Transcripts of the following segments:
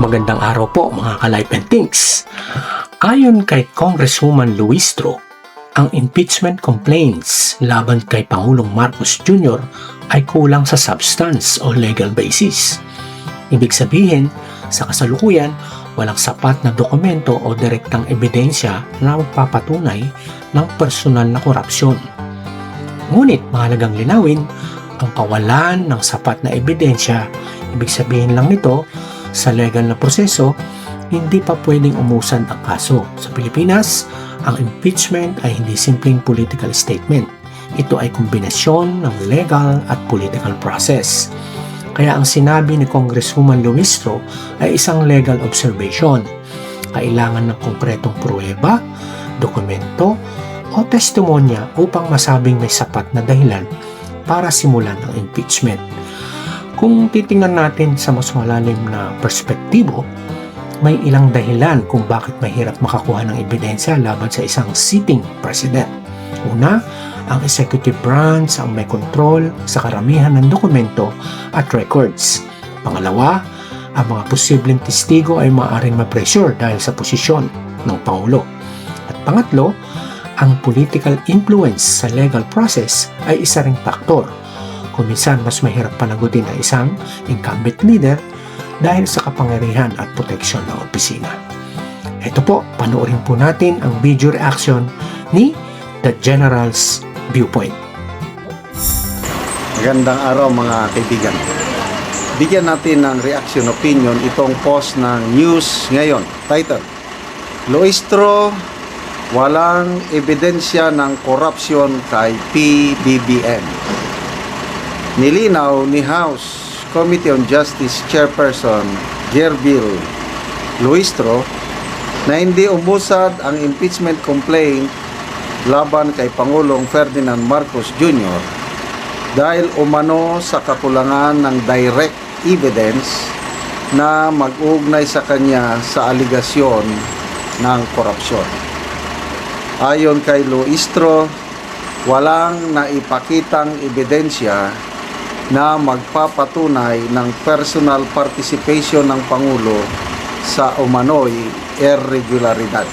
Magandang araw po mga ka-Life and Things. Ayon kay Congresswoman Luistro, ang impeachment complaints laban kay Pangulong Marcos Jr. ay kulang sa substance o legal basis. Ibig sabihin, sa kasalukuyan, walang sapat na dokumento o direktang ebidensya na magpapatunay ng personal na korupsyon. Ngunit mahalagang linawin, ang kawalan ng sapat na ebidensya, ibig sabihin lang nito, sa legal na proseso, hindi pa pwedeng umusan ang kaso. Sa Pilipinas, ang impeachment ay hindi simpleng political statement. Ito ay kombinasyon ng legal at political process. Kaya ang sinabi ni Congresswoman Luistro ay isang legal observation. Kailangan ng konkretong pruweba, dokumento, o testimonya upang masabing may sapat na dahilan para simulan ang impeachment. Kung titingnan natin sa mas malalim na perspektibo, may ilang dahilan kung bakit mahirap makakuha ng ebidensya laban sa isang sitting president. Una, ang executive branch ang may kontrol sa karamihan ng dokumento at records. Pangalawa, ang mga posibleng testigo ay maaaring ma-pressure dahil sa posisyon ng Pangulo. At pangatlo, ang political influence sa legal process ay isa ring faktor. Kung minsan mas mahirap panagutin ang isang incumbent leader dahil sa kapangyarihan at proteksyon ng opisina. Ito po, panoorin po natin ang video reaction ni The General's Viewpoint. Magandang araw mga kaibigan. Bigyan natin ng reaction opinion itong post ng News Ngayon. Title, Luistro, walang ebidensya ng korupsyon kay PBBM. Nilinaw ni House Committee on Justice Chairperson Gerbil Luistro na hindi umusad ang impeachment complaint laban kay Pangulong Ferdinand Marcos Jr. dahil umano sa kakulangan ng direct evidence na mag-ugnay sa kanya sa aligasyon ng korupsyon. Ayon kay Luistro, walang naipakitang ebidensya na magpapatunay ng personal participation ng Pangulo sa umano'y irregularidad.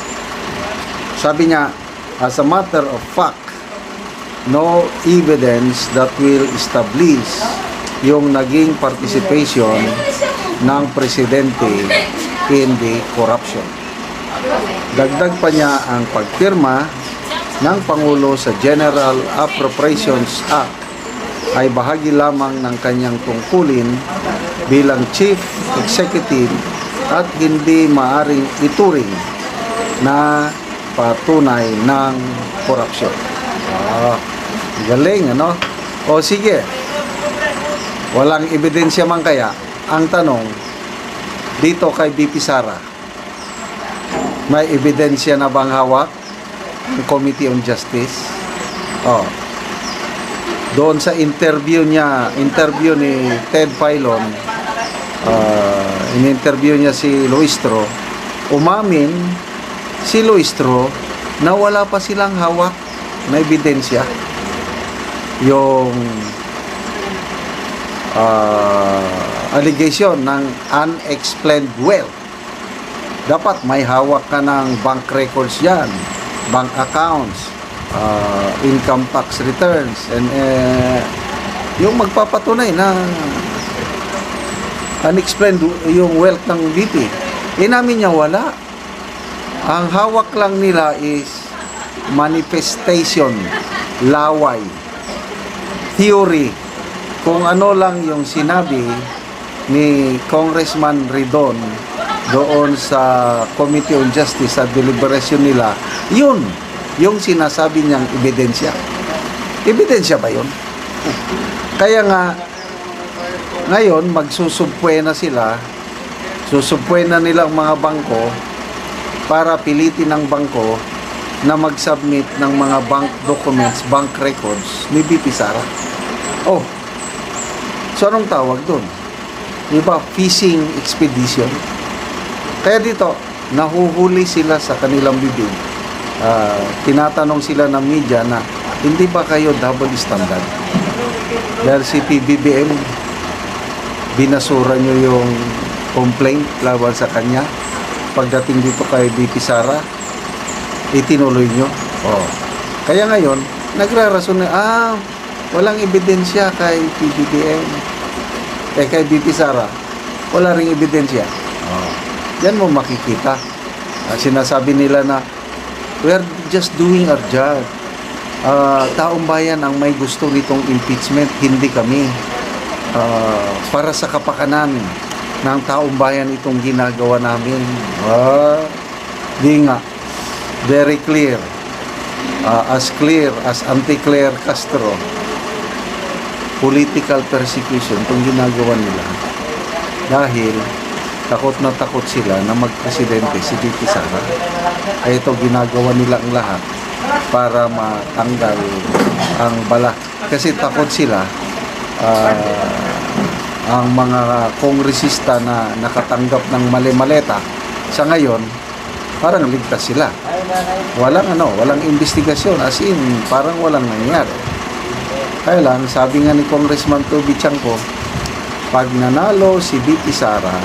Sabi niya, as a matter of fact, no evidence that will establish yung naging participation ng presidente in the corruption. Dagdag pa niya ang pagpirma ng Pangulo sa General Appropriations Act ay bahagi lamang ng kanyang tungkulin bilang Chief Executive at hindi maaring ituring na patunay ng korupsyon. Galing, ano? O sige, walang ebidensya man kaya. Ang tanong, dito kay BP Sara, may ebidensya na bang hawak ng Committee on Justice? Doon sa interview ni Ted Filon, in-interview niya si Luistro, umamin si Luistro na wala pa silang hawak na ebidensya. Yung allegation ng unexplained wealth. Dapat may hawak ka ng bank records yan, bank accounts, income tax returns, and yung magpapatunay na unexplained yung wealth ng BP. Inamin niya wala. Ang hawak lang nila is manifestation, laway, theory, kung ano lang yung sinabi ni Congressman Ridon doon sa Committee on Justice sa deliberation nila, yun yung sinasabi niyang ebidensya. Ebidensya ba yun? Kaya nga, ngayon, magsusubpwe na sila, susubpwe na nilang mga bangko para pilitin ng bangko na mag-submit ng mga bank documents, bank records ni BP Sara. So anong tawag doon? Diba? Fishing expedition. Kaya dito, nahuhuli sila sa kanilang bibig. Tinatanong sila ng media na hindi ba kayo double standard? Dahil si PBBM binasura nyo yung complaint laban sa kanya. Pagdating dito kay BP Sara, itinuloy nyo. Oh. Kaya ngayon, nagrarason na, walang ebidensya kay PBBM. Kay BP Sara, wala ring ebidensya. Oh. Yan mo makikita. Sinasabi nila na, we are just doing our job. Taong bayan ang may gusto nitong impeachment, hindi kami. Para sa kapakanan ng taong bayan itong ginagawa namin. Di nga. Very clear. Clear as anti-Claire Castro. Political persecution itong ginagawa nila. Dahil takot na takot sila na magpresidente si BP Sara. Ay ito ginagawa nila ang lahat para matanggal ang bala. Kasi takot sila ang mga kongresista na nakatanggap ng mali-maleta sa ngayon, parang ligtas sila. Walang investigasyon, as in, parang walang nangyari. Kaya lang, sabi nga ni Congressman Toby Chanco, pag nanalo si BP Sara,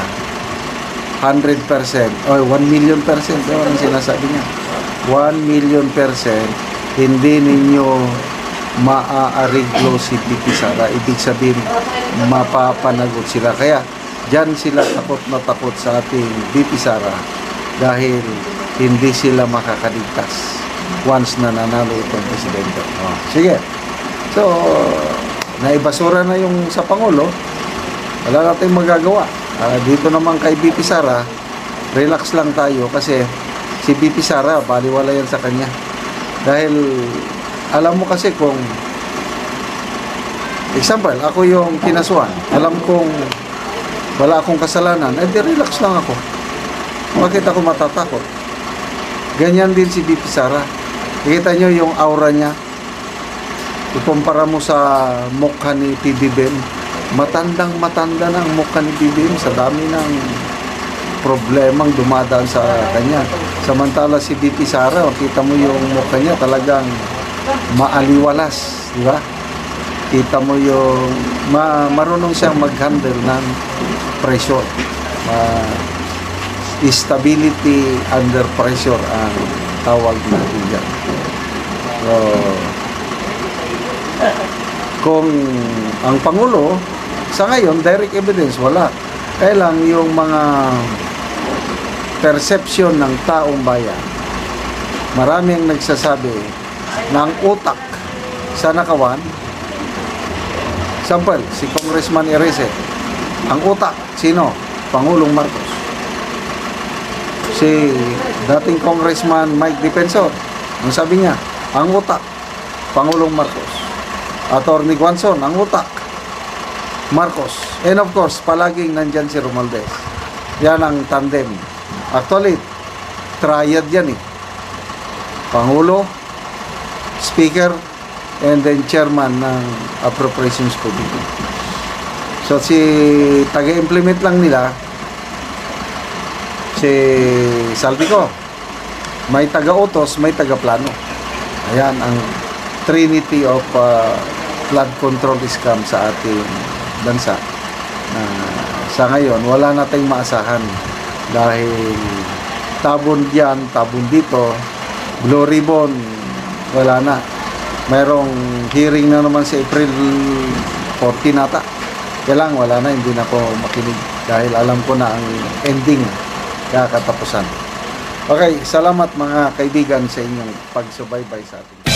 100%, o 1 million percent, ang sinasabi niya, 1 million percent, hindi ninyo maaariglo si BP Sara. Ibig sabihin, mapapanagot sila. Kaya, dyan sila takot na takot sa ating BP Sara dahil hindi sila makakaligtas once na nanalo itong presidente. Sige. So, naibasura na yung sa Pangulo. Wala natin magagawa. Dito naman kay BP Sara, relax lang tayo kasi si BP Sara, baliwala yan sa kanya. Dahil, alam mo kasi kung, example, ako yung kinasuhan, alam kong wala akong kasalanan, di relax lang ako. Bakit ako matatakot? Ganyan din si BP Sara. Nakita nyo yung aura niya. Ikumpara mo sa mukha ni PBBM. Matandang-matanda na ang mukha ni PBBM sa dami ng problemang dumadaan sa kanya. Samantala si BP Sara, kita mo yung mukha niya talagang maaliwalas, di ba? Kita mo yung marunong siyang mag-handle ng pressure. Stability under pressure ang tawag natin dyan. So, kung ang Pangulo, sa ngayon, direct evidence, wala. Kaya lang yung mga perception ng taong bayan, maraming nagsasabi ng utak sa nakawan. Sample, si Congressman Erese. Ang utak, sino? Pangulong Marcos. Si dating Congressman Mike Defensor. Ang sabi niya, ang utak, Pangulong Marcos. Attorney Guanzon, ang utak, Marcos. And of course, palaging nandyan si Romualdez. Yan ang tandem. Actually, triad yan eh. Pangulo, Speaker, and then Chairman ng Appropriations Committee. So, si taga-implement lang nila, si Saldico. May taga-utos, may taga-plano. Ayan ang trinity of flood control scam sa ating bansa. Sa ngayon, wala nating maasahan dahil tabon diyan, tabon dito, blue ribbon, wala na. Mayroong hearing na naman sa April 14 nata. Kaya lang, wala na, hindi na ako makinig dahil alam ko na ang ending, kaya katapusan. Okay, salamat mga kaibigan sa inyong pagsubaybay sa atin.